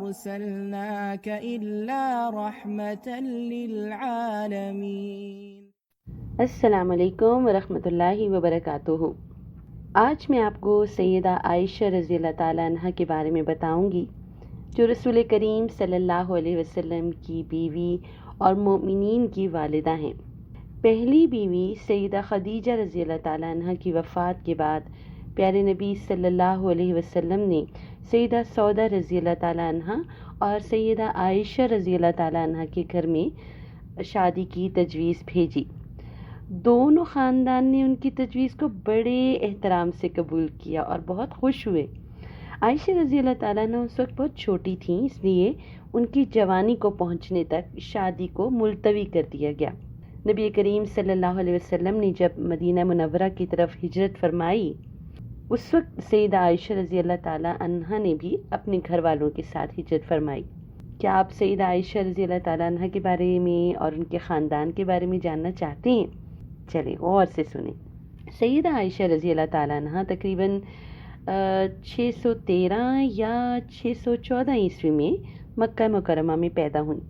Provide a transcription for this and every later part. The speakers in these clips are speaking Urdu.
أرسلناك إلا رحمة للعالمين۔ السلام علیکم ورحمۃ اللہ وبرکاتہ۔ آج میں آپ کو سیدہ عائشہ رضی اللہ تعالیٰ عنہ کے بارے میں بتاؤں گی، جو رسول کریم صلی اللہ علیہ وسلم کی بیوی اور مومنین کی والدہ ہیں۔ پہلی بیوی سیدہ خدیجہ رضی اللہ تعالیٰ عنہ کی وفات کے بعد پیارے نبی صلی اللہ علیہ وسلم نے سیدہ سودہ رضی اللہ تعالیٰ عنہ اور سیدہ عائشہ رضی اللہ تعالیٰ عنہ کے گھر میں شادی کی تجویز بھیجی۔ دونوں خاندان نے ان کی تجویز کو بڑے احترام سے قبول کیا اور بہت خوش ہوئے۔ عائشہ رضی اللہ تعالیٰ عنہ اس وقت بہت چھوٹی تھیں، اس لیے ان کی جوانی کو پہنچنے تک شادی کو ملتوی کر دیا گیا۔ نبی کریم صلی اللہ علیہ وسلم نے جب مدینہ منورہ کی طرف ہجرت فرمائی، اس وقت سیدہ عائشہ رضی اللہ تعالیٰ عنہ نے بھی اپنے گھر والوں کے ساتھ ہجرت فرمائی۔ کیا آپ سیدہ عائشہ رضی اللہ تعالیٰ عنہ کے بارے میں اور ان کے خاندان کے بارے میں جاننا چاہتے ہیں؟ چلیں غور سے سنیں۔ سیدہ عائشہ رضی اللہ تعالیٰ عنہ تقریباً 613 یا 614 عیسوی میں مکہ مکرمہ میں پیدا ہوئیں۔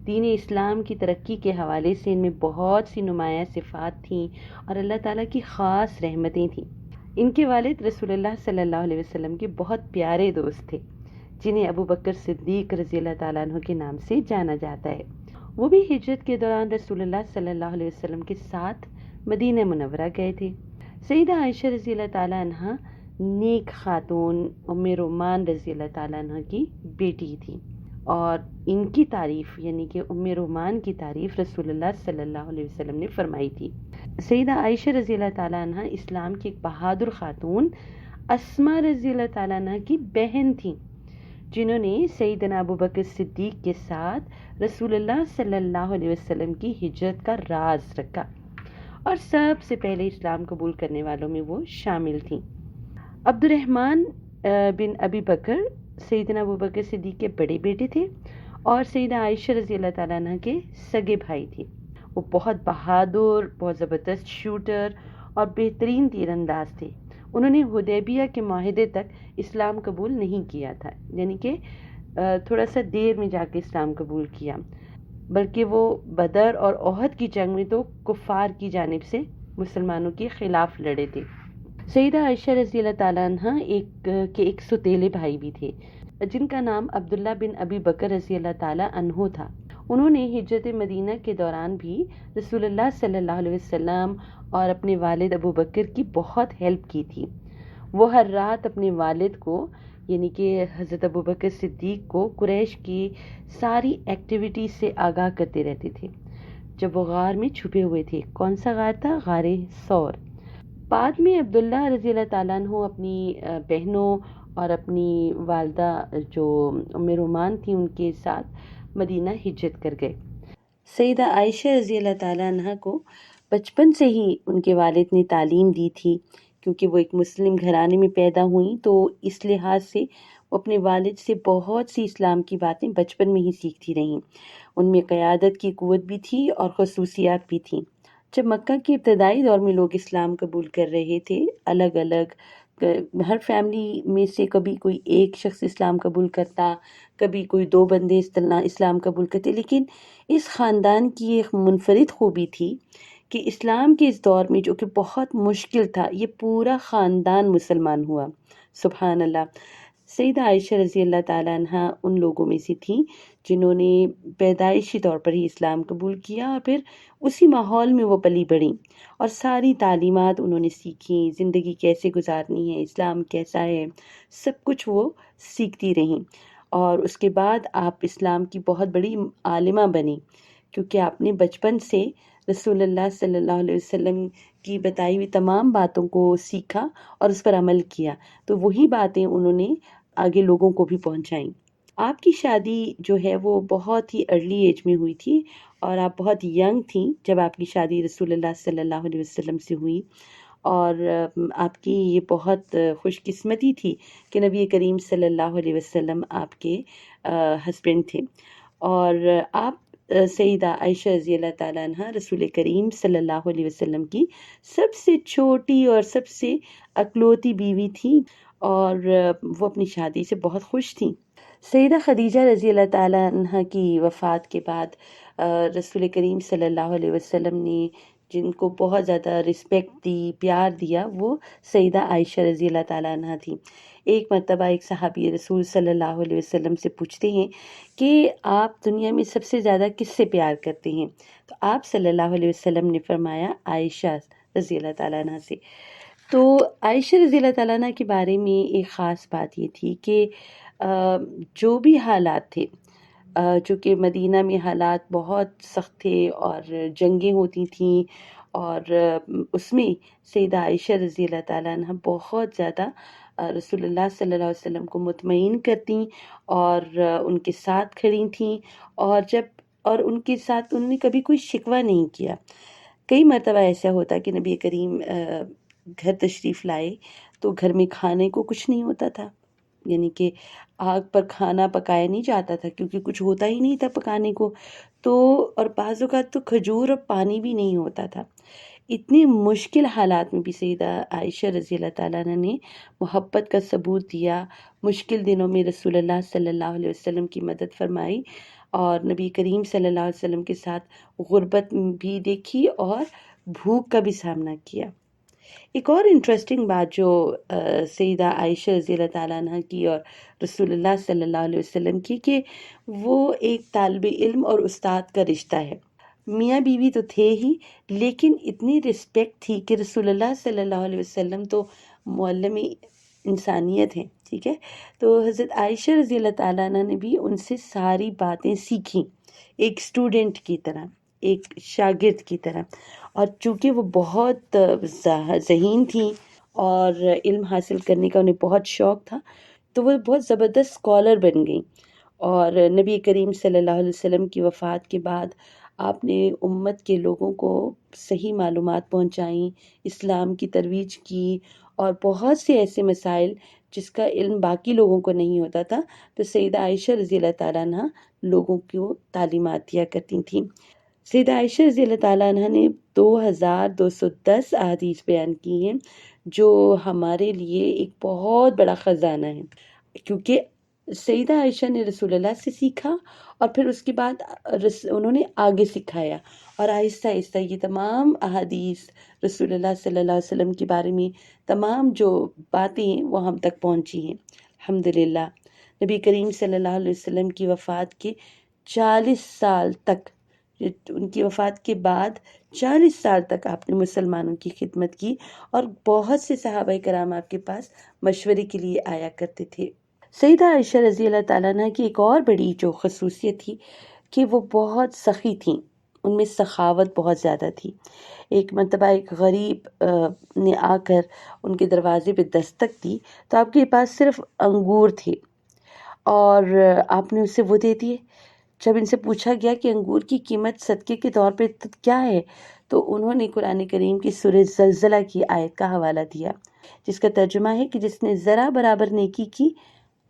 دین اسلام کی ترقی کے حوالے سے ان میں بہت سی نمایاں صفات تھیں اور اللہ تعالیٰ کی خاص رحمتیں تھیں۔ ان کے والد رسول اللہ صلی اللہ علیہ وسلم کے بہت پیارے دوست تھے، جنہیں ابو بکر صدیق رضی اللہ تعالیٰ عنہ کے نام سے جانا جاتا ہے۔ وہ بھی ہجرت کے دوران رسول اللہ صلی اللہ علیہ وسلم کے ساتھ مدینہ منورہ گئے تھے۔ سیدہ عائشہ رضی اللہ تعالیٰ عنہ نیک خاتون ام رومان رضی اللہ تعالیٰ عنہ کی بیٹی تھی، اور ان کی تعریف یعنی کہ ام رومان کی تعریف رسول اللہ صلی اللہ علیہ وسلم نے فرمائی تھی۔ سیدہ عائشہ رضی اللہ تعالیٰ عنہ اسلام کی ایک بہادر خاتون اسماء رضی اللہ تعالیٰ عنہ کی بہن تھیں، جنہوں نے سیدنا ابو بکر صدیق کے ساتھ رسول اللہ صلی اللہ علیہ وسلم کی ہجرت کا راز رکھا، اور سب سے پہلے اسلام قبول کرنے والوں میں وہ شامل تھیں۔ عبد الرحمن بن ابی بکر سیدنا ابو بکر صدیق کے بڑے بیٹے تھے اور سیدہ عائشہ رضی اللہ تعالیٰ عنہ کے سگے بھائی تھے۔ وہ بہت بہادر، بہت زبردست شوٹر اور بہترین تیر انداز تھے۔ انہوں نے حدیبیہ کے معاہدے تک اسلام قبول نہیں کیا تھا، یعنی کہ تھوڑا سا دیر میں جا کے اسلام قبول کیا، بلکہ وہ بدر اور احد کی جنگ میں تو کفار کی جانب سے مسلمانوں کے خلاف لڑے تھے۔ سیدہ عائشہ رضی اللہ تعالیٰ عنہ ایک سوتیلے بھائی بھی تھے، جن کا نام عبداللہ بن ابی بکر رضی اللہ تعالیٰ عنہ تھا۔ انہوں نے ہجرت مدینہ کے دوران بھی رسول اللہ صلی اللہ علیہ وسلم اور اپنے والد ابو بکر کی بہت ہیلپ کی تھی۔ وہ ہر رات اپنے والد کو یعنی کہ حضرت ابو بکر صدیق کو قریش کی ساری ایکٹیویٹیز سے آگاہ کرتے رہتے تھے جب وہ غار میں چھپے ہوئے تھے۔ کون سا غار تھا؟ غار ثور۔ بعد میں عبداللہ رضی اللہ تعالیٰ عنہ اپنی بہنوں اور اپنی والدہ جو ام رومان تھیں ان کے ساتھ مدینہ ہجرت کر گئے۔ سیدہ عائشہ رضی اللہ تعالیٰ عنہ کو بچپن سے ہی ان کے والد نے تعلیم دی تھی، کیونکہ وہ ایک مسلم گھرانے میں پیدا ہوئیں، تو اس لحاظ سے وہ اپنے والد سے بہت سی اسلام کی باتیں بچپن میں ہی سیکھتی رہیں۔ ان میں قیادت کی قوت بھی تھی اور خصوصیات بھی تھیں۔ جب مکہ کے ابتدائی دور میں لوگ اسلام قبول کر رہے تھے، الگ الگ ہر فیملی میں سے کبھی کوئی ایک شخص اسلام قبول کرتا، کبھی کوئی 2 بندے اسلام قبول کرتے، لیکن اس خاندان کی ایک منفرد خوبی تھی کہ اسلام کے اس دور میں جو کہ بہت مشکل تھا، یہ پورا خاندان مسلمان ہوا۔ سبحان اللہ۔ سیدہ عائشہ رضی اللہ تعالیٰ عنہ ان لوگوں میں سے تھیں جنہوں نے پیدائشی طور پر ہی اسلام قبول کیا اور پھر اسی ماحول میں وہ پلی بڑھیں اور ساری تعلیمات انہوں نے سیکھیں، زندگی کیسے گزارنی ہے، اسلام کیسا ہے، سب کچھ وہ سیکھتی رہیں، اور اس کے بعد آپ اسلام کی بہت بڑی عالمہ بنیں، کیونکہ آپ نے بچپن سے رسول اللہ صلی اللہ علیہ وسلم کی بتائی ہوئی تمام باتوں کو سیکھا اور اس پر عمل کیا، تو وہی باتیں انہوں نے آگے لوگوں کو بھی پہنچائیں۔ آپ کی شادی جو ہے وہ بہت ہی ارلی ایج میں ہوئی تھی، اور آپ بہت ینگ تھیں جب آپ کی شادی رسول اللہ صلی اللہ علیہ وسلم سے ہوئی، اور آپ کی یہ بہت خوش قسمتی تھی کہ نبی کریم صلی اللہ علیہ وسلم آپ کے ہسبینڈ تھے، اور آپ سیدہ عائشہ رضی اللہ تعالیٰ عنہ رسول کریم صلی اللہ علیہ وسلم کی سب سے چھوٹی اور سب سے اکلوتی بیوی تھیں، اور وہ اپنی شادی سے بہت خوش تھیں۔ سیدہ خدیجہ رضی اللہ تعالیٰ عنہ کی وفات کے بعد رسول کریم صلی اللہ علیہ وسلم نے جن کو بہت زیادہ رسپیکٹ دی، پیار دیا، وہ سیدہ عائشہ رضی اللہ تعالیٰ عنہ تھیں۔ ایک مرتبہ ایک صحابی رسول صلی اللہ علیہ وسلم سے پوچھتے ہیں کہ آپ دنیا میں سب سے زیادہ کس سے پیار کرتے ہیں؟ تو آپ صلی اللہ علیہ وسلم نے فرمایا عائشہ رضی اللہ تعالیٰ عنہ سے۔ تو عائشہ رضی اللہ تعالیٰ عنہ کے بارے میں ایک خاص بات یہ تھی کہ جو بھی حالات تھے، چونکہ مدینہ میں حالات بہت سخت تھے اور جنگیں ہوتی تھیں، اور اس میں سیدہ عائشہ رضی اللہ تعالیٰ عنہ بہت زیادہ رسول اللہ صلی اللہ علیہ وسلم کو مطمئن کرتیں اور ان کے ساتھ کھڑی تھیں، اور ان کے ساتھ انہوں نے کبھی کوئی شکوہ نہیں کیا۔ کئی مرتبہ ایسا ہوتا کہ نبی کریم گھر تشریف لائے تو گھر میں کھانے کو کچھ نہیں ہوتا تھا، یعنی کہ آگ پر کھانا پکایا نہیں جاتا تھا کیونکہ کچھ ہوتا ہی نہیں تھا پکانے کو، تو اور بعض اوقات تو کھجور اور پانی بھی نہیں ہوتا تھا۔ اتنے مشکل حالات میں بھی سیدہ عائشہ رضی اللہ تعالیٰ عنہ نے محبت کا ثبوت دیا، مشکل دنوں میں رسول اللہ صلی اللہ علیہ وسلم کی مدد فرمائی، اور نبی کریم صلی اللہ علیہ وسلم کے ساتھ غربت بھی دیکھی اور بھوک کا بھی سامنا کیا۔ ایک اور انٹرسٹنگ بات جو سیدہ عائشہ رضی اللہ تعالیٰ عنہ کی اور رسول اللہ صلی اللہ علیہ وسلم کی، کہ وہ ایک طالب علم اور استاد کا رشتہ ہے۔ میاں بیوی تو تھے ہی، لیکن اتنی رسپیکٹ تھی کہ رسول اللہ صلی اللہ علیہ وسلم تو معلم انسانیت ہیں، ٹھیک ہے، تو حضرت عائشہ رضی اللہ تعالیٰ عنہ نے بھی ان سے ساری باتیں سیکھیں، ایک اسٹوڈنٹ کی طرح، ایک شاگرد کی طرح۔ اور چونکہ وہ بہت ذہین تھیں اور علم حاصل کرنے کا انہیں بہت شوق تھا، تو وہ بہت زبردست اسکالر بن گئیں، اور نبی کریم صلی اللہ علیہ وسلم کی وفات کے بعد آپ نے امت کے لوگوں کو صحیح معلومات پہنچائیں، اسلام کی ترویج کی، اور بہت سے ایسے مسائل جس کا علم باقی لوگوں کو نہیں ہوتا تھا، تو سیدہ عائشہ رضی اللہ تعالیٰ عنہ لوگوں کو تعلیمات دیا کرتی تھیں۔ سیدہ عائشہ رضی اللہ تعالیٰ عنہ نے 2210 احادیث بیان کی ہیں، جو ہمارے لیے ایک بہت بڑا خزانہ ہے، کیونکہ سیدہ عائشہ نے رسول اللہ سے سیکھا، اور پھر اس کے بعد انہوں نے آگے سکھایا، اور آہستہ آہستہ یہ تمام احادیث رسول اللہ صلی اللہ علیہ وسلم کے بارے میں تمام جو باتیں ہیں وہ ہم تک پہنچی ہیں، الحمدللہ۔ نبی کریم صلی اللہ علیہ وسلم کی وفات کے 40 سال تک، ان کی وفات کے بعد 40 سال تک آپ نے مسلمانوں کی خدمت کی، اور بہت سے صحابہ کرام آپ کے پاس مشورے کے لیے آیا کرتے تھے۔ سیدہ عائشہ رضی اللہ تعالیٰ عنہ کی ایک اور بڑی جو خصوصیت تھی کہ وہ بہت سخی تھیں، ان میں سخاوت بہت زیادہ تھی۔ ایک مرتبہ ایک غریب نے آ کر ان کے دروازے پہ دستک دی، تو آپ کے پاس صرف انگور تھے، اور آپ نے اسے وہ دے دیے۔ جب ان سے پوچھا گیا کہ انگور کی قیمت صدقے کے طور پہ کیا ہے، تو انہوں نے قرآن کریم کی سورہ زلزلہ کی آیت کا حوالہ دیا، جس کا ترجمہ ہے کہ جس نے ذرا برابر نیکی کی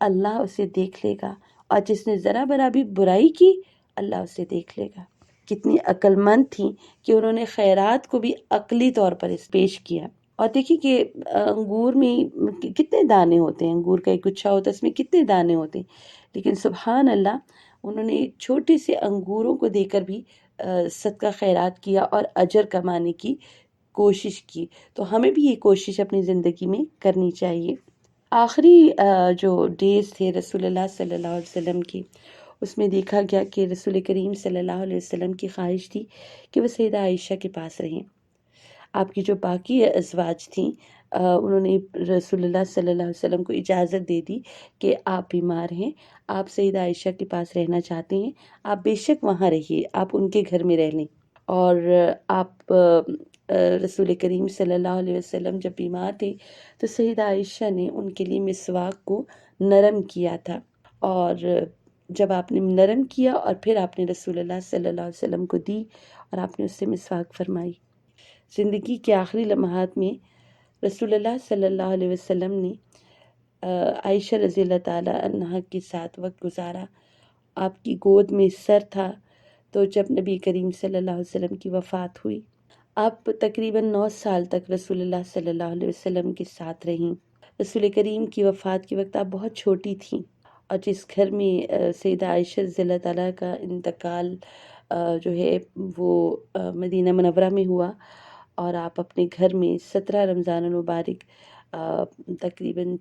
اللہ اسے دیکھ لے گا، اور جس نے ذرا برابر برائی کی اللہ اسے دیکھ لے گا۔ کتنی عقل مند تھیں کہ انہوں نے خیرات کو بھی عقلی طور پر پیش کیا۔ اور دیکھیں کہ انگور میں کتنے دانے ہوتے ہیں، انگور کا ایک گچھا ہوتا ہے، اس میں کتنے دانے ہوتے ہیں، لیکن سبحان اللہ انہوں نے چھوٹے سے انگوروں کو دے کر بھی صدقہ خیرات کیا اور اجر کمانے کی کوشش کی۔ تو ہمیں بھی یہ کوشش اپنی زندگی میں کرنی چاہیے۔ آخری جو ڈیز تھے رسول اللہ صلی اللہ علیہ وسلم کی، اس میں دیکھا گیا کہ رسول کریم صلی اللہ علیہ وسلم کی خواہش تھی کہ وہ سیدہ عائشہ کے پاس رہیں۔ آپ کی جو باقی ازواج تھیں، انہوں نے رسول اللہ صلی اللہ علیہ وسلم کو اجازت دے دی کہ آپ بیمار ہیں، آپ سیدہ عائشہ کے پاس رہنا چاہتے ہیں، آپ بے شک وہاں رہیے، آپ ان کے گھر میں رہ لیں۔ اور آپ رسول کریم صلی اللہ علیہ وسلم جب بیمار تھے تو سیدہ عائشہ نے ان کے لیے مسواک کو نرم کیا تھا، اور جب آپ نے نرم کیا اور پھر آپ نے رسول اللہ صلی اللہ علیہ وسلم کو دی، اور آپ نے اس سے مسواک فرمائی۔ زندگی کے آخری لمحات میں رسول اللہ صلی اللہ علیہ وسلم نے عائشہ رضی اللہ تعالیٰ عنہ کے ساتھ وقت گزارا۔ آپ کی گود میں سر تھا، تو جب نبی کریم صلی اللہ علیہ وسلم کی وفات ہوئی، آپ تقریباً 9 سال تک رسول اللہ صلی اللہ علیہ وسلم کے ساتھ رہیں۔ رسول کریم کی وفات کے وقت آپ بہت چھوٹی تھیں، اور جس گھر میں سیدہ عائشہ رضی اللہ تعالیٰ کا انتقال جو ہے وہ مدینہ منورہ میں ہوا، اور آپ اپنے گھر میں 17 رمضان المبارک تقریباً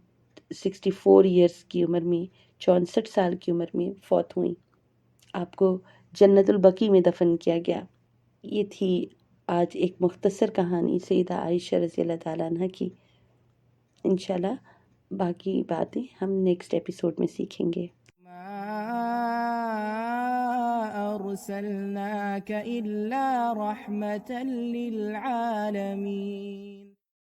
64 ایئرس کی عمر میں، 64 سال کی عمر میں فوت ہوئیں. آپ کو جنت البقیع میں دفن کیا گیا. یہ تھی آج ایک مختصر کہانی سیدہ عائشہ رضی اللہ تعالیٰ عنہ کی. انشاءاللہ باقی باتیں ہم نیکسٹ ایپیسوڈ میں سیکھیں گے. ما أرسلناك إلا رحمة للعالمين